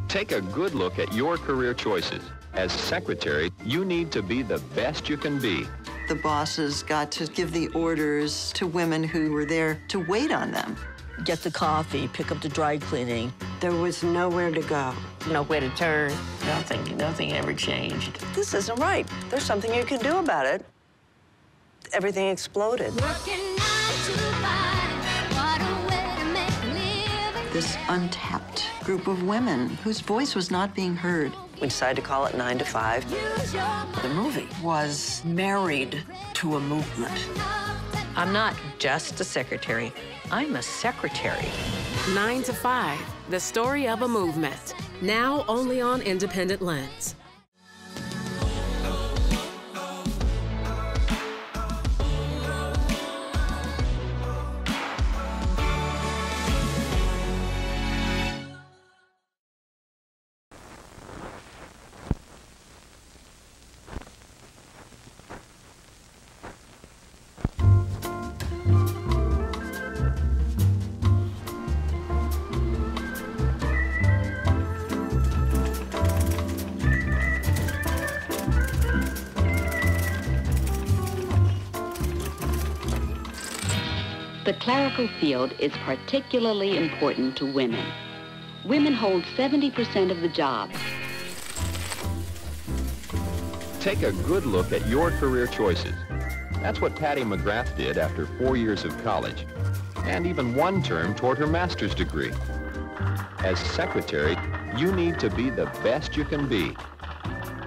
Take a good look at your career choices. As secretary, you need to be the best you can be. The bosses got to give the orders to women who were there to wait on them. Get the coffee, pick up the dry cleaning. There was nowhere to go. Nowhere to turn. Nothing ever changed. This isn't right. There's something you can do about it. Everything exploded. This untapped group of women whose voice was not being heard. We decided to call it 9 to 5. The movie was married to a movement. I'm not just a secretary. I'm a secretary. 9 to 5, the story of a movement. Now only on Independent Lens. The clerical field is particularly important to women. Women hold 70% of the jobs. Take a good look at your career choices. That's what Patty McGrath did after 4 years of college, and even 1 term toward her master's degree. As secretary, you need to be the best you can be.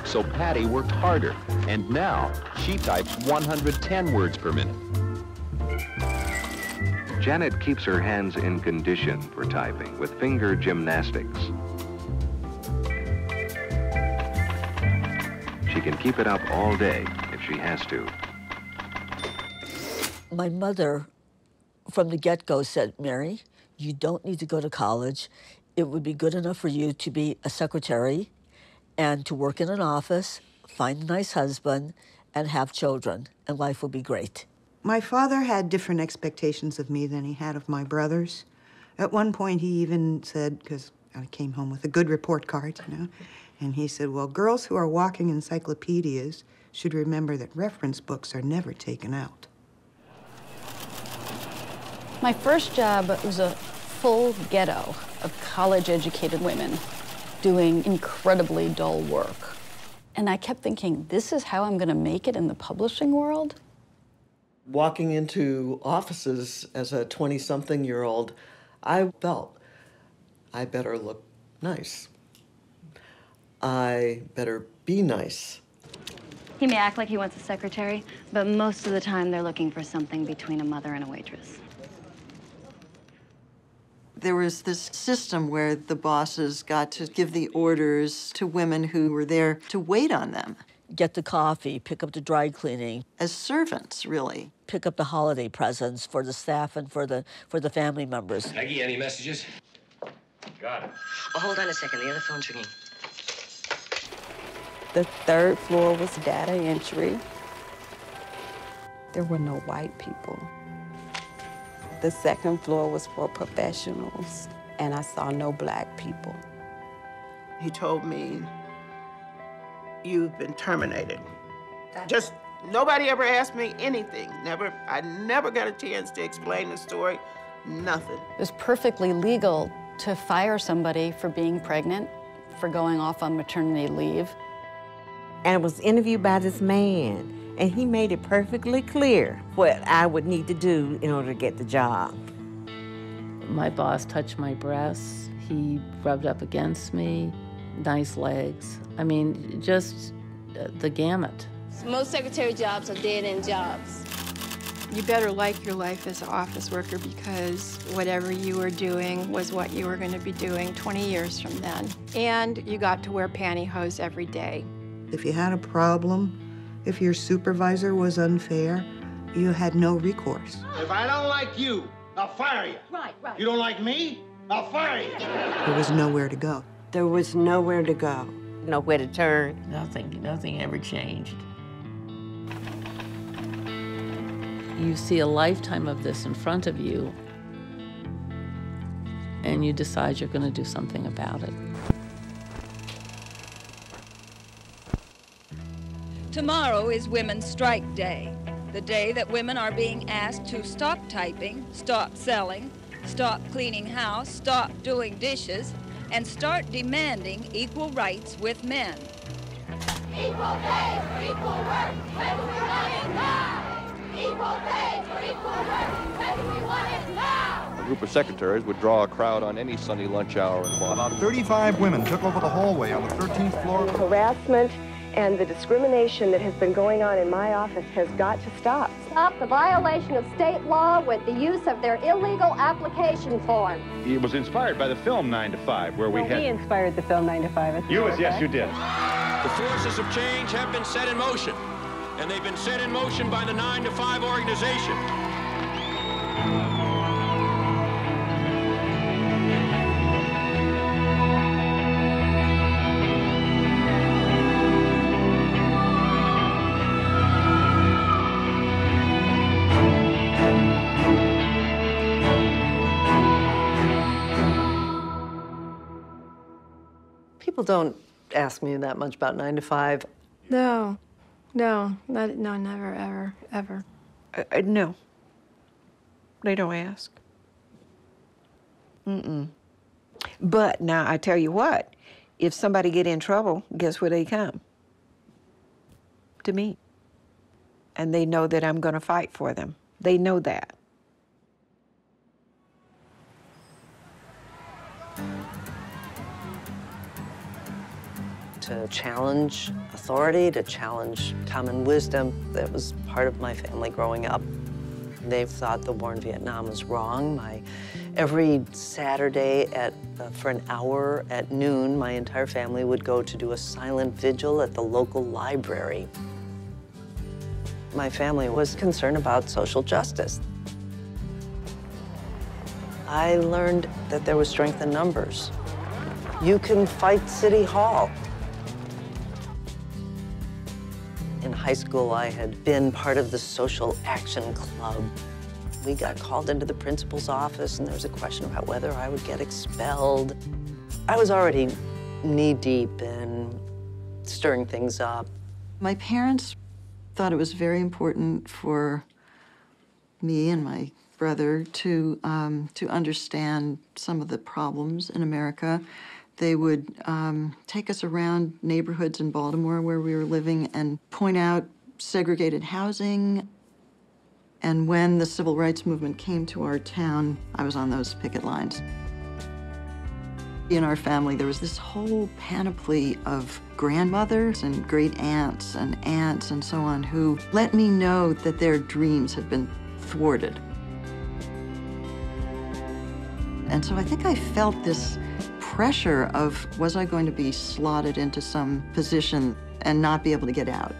So Patty worked harder, and now she types 110 words per minute. Janet keeps her hands in condition for typing with finger gymnastics. She can keep it up all day if she has to. My mother, from the get-go, said, Mary, you don't need to go to college. It would be good enough for you to be a secretary and to work in an office, find a nice husband, and have children, and life will be great. My father had different expectations of me than he had of my brothers. At one point, he even said, because I came home with a good report card, you know, and he said, well, girls who are walking encyclopedias should remember that reference books are never taken out. My first job was a full ghetto of college-educated women doing incredibly dull work. And I kept thinking, this is how I'm going to make it in the publishing world? Walking into offices as a 20-something-year-old, I felt I better look nice. I better be nice. He may act like he wants a secretary, but most of the time they're looking for something between a mother and a waitress. There was this system where the bosses got to give the orders to women who were there to wait on them. Get the coffee, pick up the dry cleaning. As servants, really. Pick up the holiday presents for the staff and for the family members. Peggy, any messages? Got it. Oh, hold on a second. The other phone's ringing. The 3rd floor was data entry. There were no white people. The 2nd floor was for professionals, and I saw no black people. He told me, you've been terminated. Just nobody ever asked me anything. I never got a chance to explain the story, nothing. It was perfectly legal to fire somebody for being pregnant, for going off on maternity leave. And I was interviewed by this man, and he made it perfectly clear what I would need to do in order to get the job. My boss touched my breasts. He rubbed up against me, nice legs. I mean, just the gamut. Most secretary jobs are dead-end jobs. You better like your life as an office worker, because whatever you were doing was what you were going to be doing 20 years from then. And you got to wear pantyhose every day. If you had a problem, if your supervisor was unfair, you had no recourse. If I don't like you, I'll fire you. Right. You don't like me, I'll fire you. There was nowhere to go. There was nowhere to go. Nowhere to turn. Nothing ever changed. You see a lifetime of this in front of you, and you decide you're going to do something about it. Tomorrow is Women's Strike Day, the day that women are being asked to stop typing, stop selling, stop cleaning house, stop doing dishes, and start demanding equal rights with men. Equal pay for equal work, whether we want it now. Equal pay for equal work, whether we want it now. A group of secretaries would draw a crowd on any Sunday lunch hour in Boston. About 35 women took over the hallway on the 13th floor. The harassment and the discrimination that has been going on in my office has got to stop. Stop the violation of state law with the use of their illegal application form. He was inspired by the film 9 to 5, where we had... He inspired the film 9 to 5. Yes, you did. The forces of change have been set in motion, and they've been set in motion by the 9 to 5 organization. People don't ask me that much about 9 to 5. No, never, ever, ever. No, they don't ask. But now I tell you what, if somebody get in trouble, guess where they come? To me. And they know that I'm gonna fight for them. They know that. To challenge authority, to challenge common wisdom. That was part of my family growing up. They thought the war in Vietnam was wrong. Every Saturday for an hour at noon, my entire family would go to do a silent vigil at the local library. My family was concerned about social justice. I learned that there was strength in numbers. You can fight City Hall. In high school, I had been part of the Social Action Club. We got called into the principal's office, and there was a question about whether I would get expelled. I was already knee-deep in stirring things up. My parents thought it was very important for me and my brother to understand some of the problems in America. They would take us around neighborhoods in Baltimore where we were living and point out segregated housing. And when the civil rights movement came to our town, I was on those picket lines. In our family, there was this whole panoply of grandmothers and great aunts and so on who let me know that their dreams had been thwarted. And so I think I felt this pressure of, was I going to be slotted into some position and not be able to get out?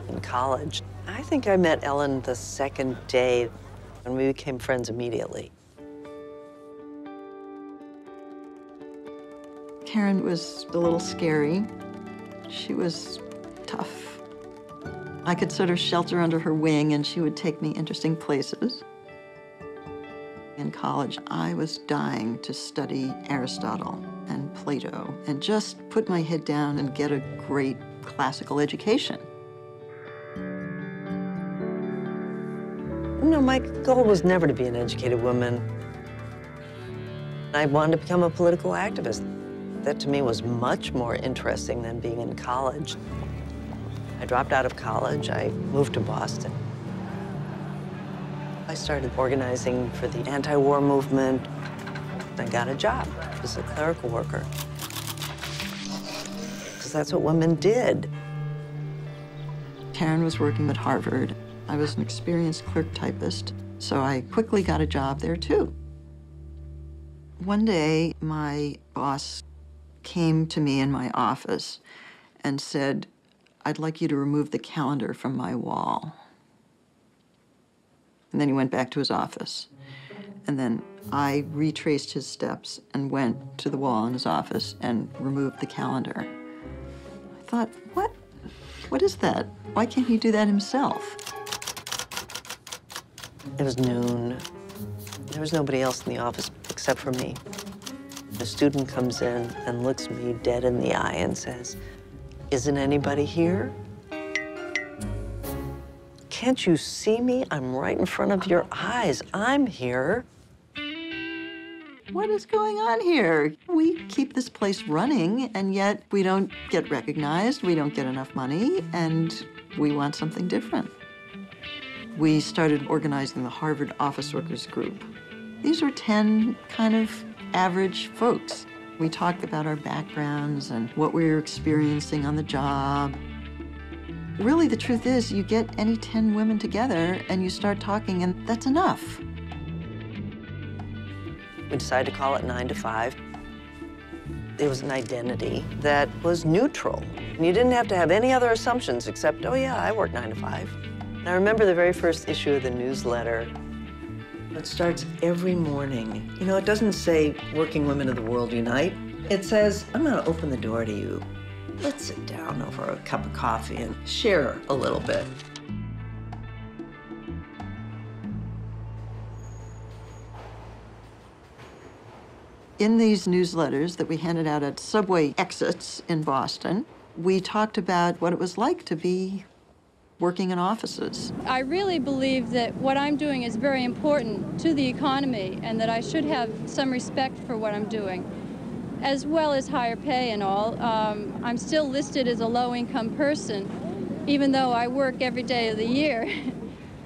In college, I think I met Ellen the second day, and we became friends immediately. Karen was a little scary. She was tough. I could sort of shelter under her wing, and she would take me interesting places. In college, I was dying to study Aristotle and Plato and just put my head down and get a great classical education. No, my goal was never to be an educated woman. I wanted to become a political activist. That to me was much more interesting than being in college. I dropped out of college. I moved to Boston. I started organizing for the anti-war movement. I got a job as a clerical worker, because that's what women did. Karen was working at Harvard. I was an experienced clerk typist, so I quickly got a job there too. One day, my boss came to me in my office and said, "I'd like you to remove the calendar from my wall." And then he went back to his office. And then I retraced his steps and went to the wall in his office and removed the calendar. I thought, what is that? Why can't he do that himself? It was noon. There was nobody else in the office except for me. A student comes in and looks me dead in the eye and says, "Isn't anybody here? Can't you see me? I'm right in front of your eyes. I'm here." What is going on here? We keep this place running, and yet we don't get recognized, we don't get enough money, and we want something different. We started organizing the Harvard Office Workers Group. These were 10 kind of average folks. We talked about our backgrounds and what we were experiencing on the job. Really, the truth is, you get any 10 women together and you start talking, and that's enough. We decided to call it 9 to 5. It was an identity that was neutral. And you didn't have to have any other assumptions except, oh yeah, I work 9 to 5. And I remember the very first issue of the newsletter. It starts every morning. You know, it doesn't say, "Working Women of the World Unite." It says, "I'm gonna open the door to you. Let's sit down over a cup of coffee and share a little bit." In these newsletters that we handed out at subway exits in Boston, we talked about what it was like to be working in offices. I really believe that what I'm doing is very important to the economy and that I should have some respect for what I'm doing, as well as higher pay and all. I'm still listed as a low-income person, even though I work every day of the year.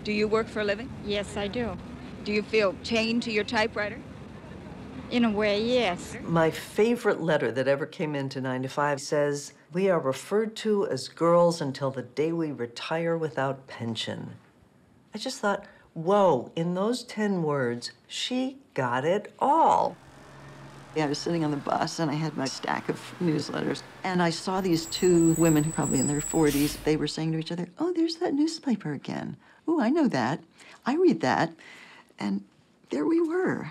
Do you work for a living? Yes, I do. Do you feel chained to your typewriter? In a way, yes. My favorite letter that ever came into 9 to 5 says, "We are referred to as girls until the day we retire without pension." I just thought, whoa, in those 10 words, she got it all. I was sitting on the bus and I had my stack of newsletters, and I saw these two women who probably in their 40s. They were saying to each other, "Oh, there's that newspaper again. Oh, I know that. I read that." And there we were.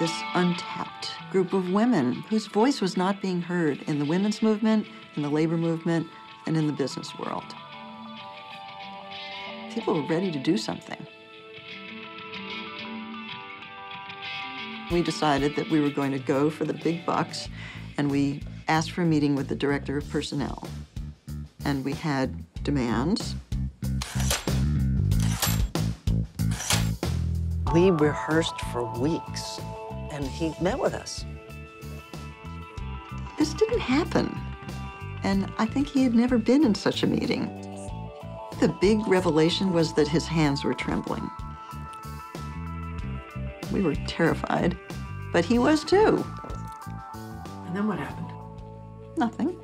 This untapped group of women whose voice was not being heard in the women's movement, in the labor movement, and in the business world. People were ready to do something. We decided that we were going to go for the big bucks, and we asked for a meeting with the director of personnel. And we had demands. We rehearsed for weeks, and he met with us. This didn't happen, and I think he had never been in such a meeting. The big revelation was that his hands were trembling. We were terrified, but he was too. And then what happened? Nothing.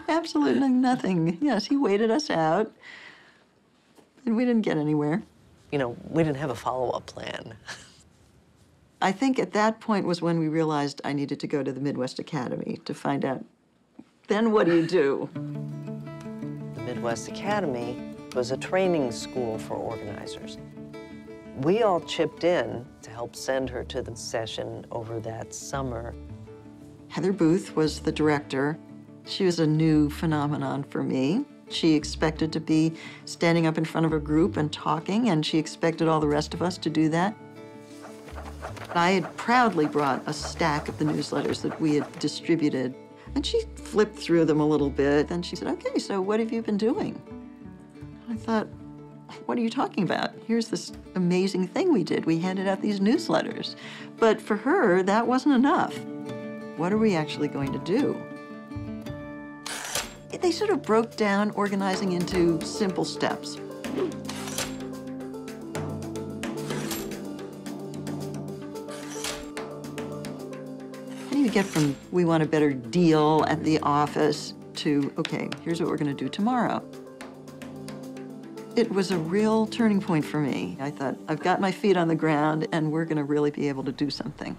Absolutely nothing. Yes, he waited us out, and we didn't get anywhere. You know, we didn't have a follow-up plan. I think at that point was when we realized I needed to go to the Midwest Academy to find out, then what do you do? The Midwest Academy was a training school for organizers. We all chipped in to help send her to the session over that summer. Heather Booth was the director. She was a new phenomenon for me. She expected to be standing up in front of a group and talking, and she expected all the rest of us to do that. I had proudly brought a stack of the newsletters that we had distributed, and she flipped through them a little bit, and she said, "Okay, so what have you been doing?" I thought, what are you talking about? Here's this amazing thing we did. We handed out these newsletters. But for her, that wasn't enough. What are we actually going to do? They sort of broke down organizing into simple steps. How do you get from, we want a better deal at the office, to, okay, here's what we're going to do tomorrow? It was a real turning point for me. I thought, I've got my feet on the ground, and we're going to really be able to do something.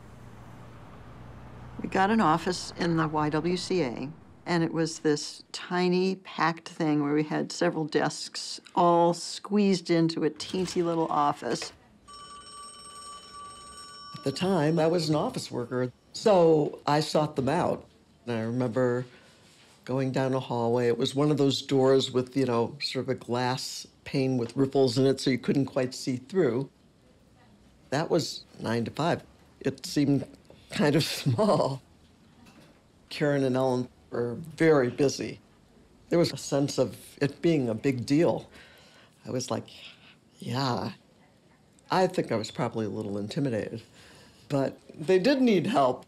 We got an office in the YWCA, and it was this tiny, packed thing where we had several desks all squeezed into a teensy little office. At the time, I was an office worker, so I sought them out. And I remember going down a hallway. It was one of those doors with, you know, sort of a glass pane with ripples in it so you couldn't quite see through. That was 9 to 5. It seemed kind of small. Karen and Ellen were very busy. There was a sense of it being a big deal. I was like, yeah. I think I was probably a little intimidated, but they did need help.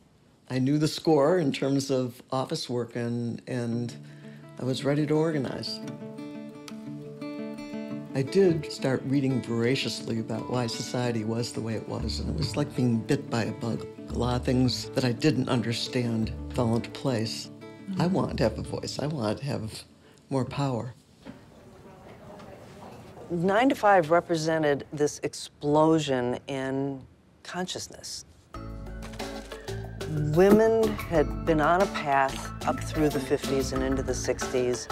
I knew the score in terms of office work, and I was ready to organize. I did start reading voraciously about why society was the way it was, and it was like being bit by a bug. A lot of things that I didn't understand fell into place. I wanted to have a voice. I wanted to have more power. 9 to 5 represented this explosion in consciousness. Women had been on a path up through the 50s and into the 60s.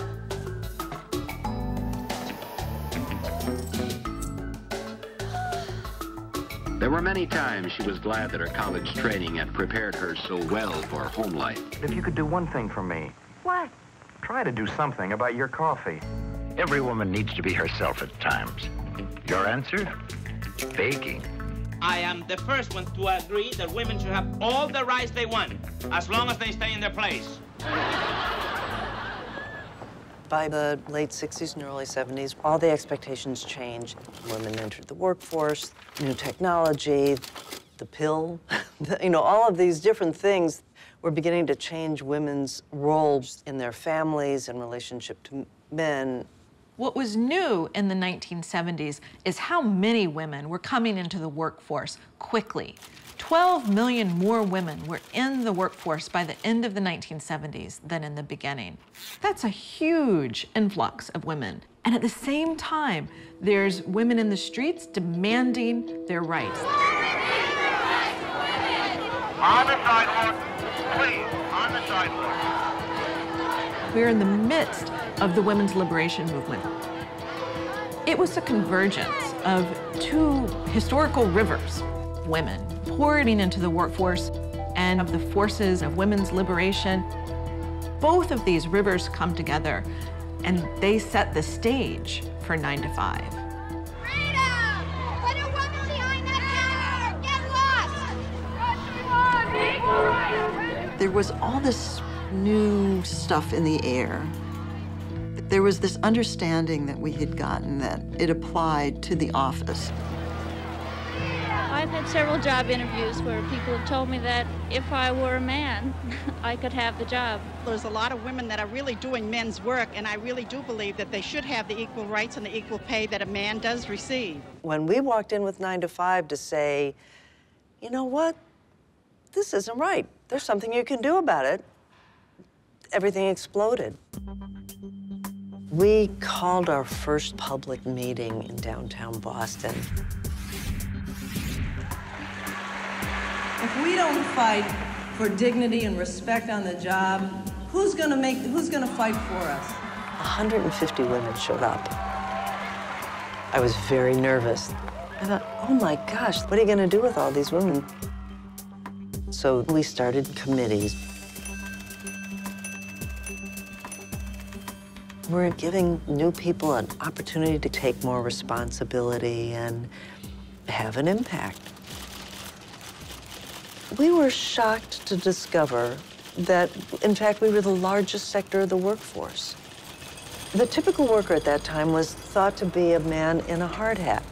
There were many times she was glad that her college training had prepared her so well for home life. If you could do one thing for me. What? Try to do something about your coffee. Every woman needs to be herself at times. Your answer? Baking. I am the first one to agree that women should have all the rights they want, as long as they stay in their place. By the late 60s and early 70s, all the expectations changed. Women entered the workforce, new technology, the pill, you know, all of these different things were beginning to change women's roles in their families in relationship to men. What was new in the 1970s is how many women were coming into the workforce quickly. 12 million more women were in the workforce by the end of the 1970s than in the beginning. That's a huge influx of women. And at the same time, there's women in the streets demanding their rights. On the sidewalk, please, on the sidewalk. We're in the midst of the women's liberation movement. It was a convergence of two historical rivers, women pouring into the workforce and of the forces of women's liberation. Both of these rivers come together and they set the stage for 9 to 5. There was all this new stuff in the air. There was this understanding that we had gotten that it applied to the office. I've had several job interviews where people have told me that if I were a man, I could have the job. There's a lot of women that are really doing men's work, and I really do believe that they should have the equal rights and the equal pay that a man does receive. When we walked in with 9 to 5 to say, you know what, this isn't right. There's something you can do about it. Everything exploded. We called our first public meeting in downtown Boston. If we don't fight for dignity and respect on the job, who's gonna fight for us? 150 women showed up. I was very nervous. I thought, oh my gosh, what are you gonna do with all these women? So we started committees. We're giving new people an opportunity to take more responsibility and have an impact. We were shocked to discover that, in fact, we were the largest sector of the workforce. The typical worker at that time was thought to be a man in a hard hat.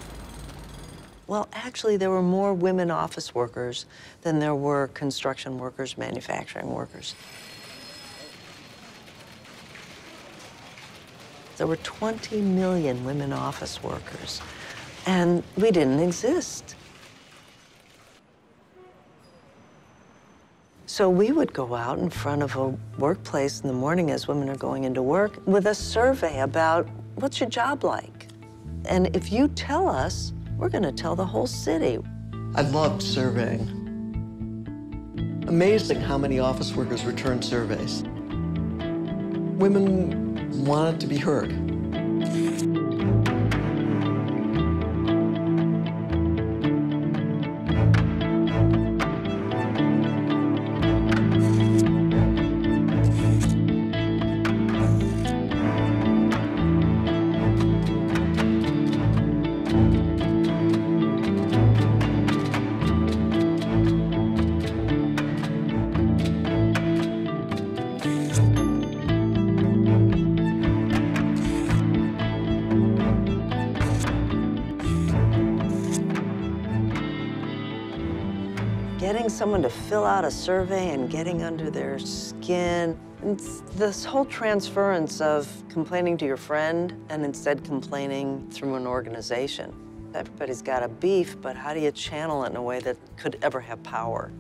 Well, actually, there were more women office workers than there were construction workers, manufacturing workers. There were 20 million women office workers, and we didn't exist. So we would go out in front of a workplace in the morning as women are going into work with a survey about what's your job like? And if you tell us, we're going to tell the whole city. I loved surveying. Amazing how many office workers returned surveys. Women wanted to be heard. getting someone to fill out a survey and getting under their skin. It's this whole transference of complaining to your friend and instead complaining through an organization. Everybody's got a beef, but how do you channel it in a way that could ever have power?